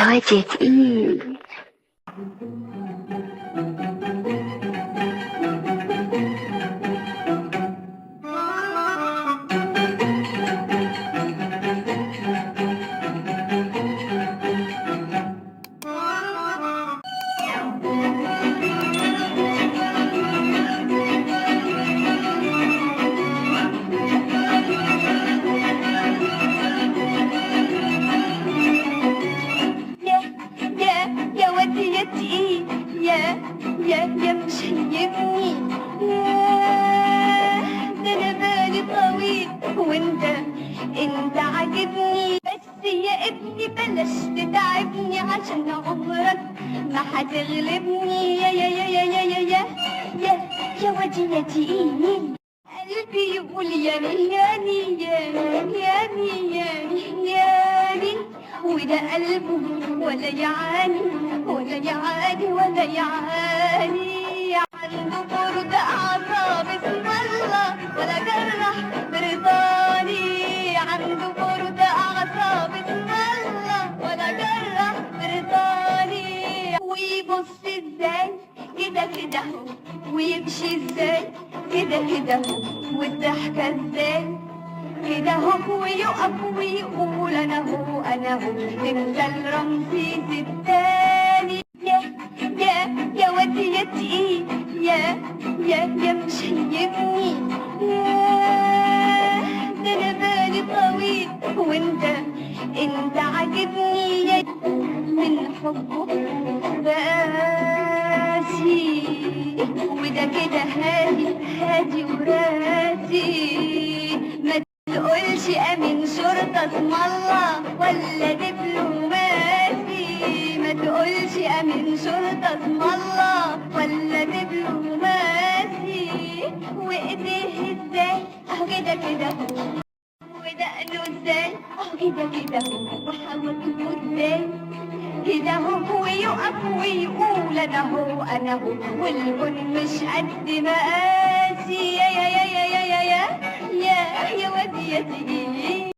واد يا تقيل. يا واد يا تقيل، يا مشيبني، ده انا بالي طويل وانت عاجبني، بس يا ابني بلاش تتعبني عشان عمرك ما هتغلبني. يا واد يا تقيل، قلبي يقول ياني، وده قلبه ولا يعاني عنده برد أعصاب اسم الله ولا جرح برضاني، عنده برد أعصاب اسم الله ولا جرح برضاني. ويبص ازاي كده ويمشي ازاي كده والضحكة ازاي كده هو، ويقف ويقول انا هو تمثال رمسيس التاني. يا واد يا تقيل، يا مشيبني، ده انا بالي طويل وانت عاجبني، من حبه بقاسي وده كده هادي وراسي. ما تقولش امين شرطة اسم الله ولا دبلوماسي، ما تقولش امين شرطة اسم الله ولا دبلوماسي. وايديه ازاي اهو كده ودقنه ازاي اهو كده وحواجبه ازاي كده هو، ويقف ويقول انا هو والكون مش قد مقاسي. يا واد يا تقيل.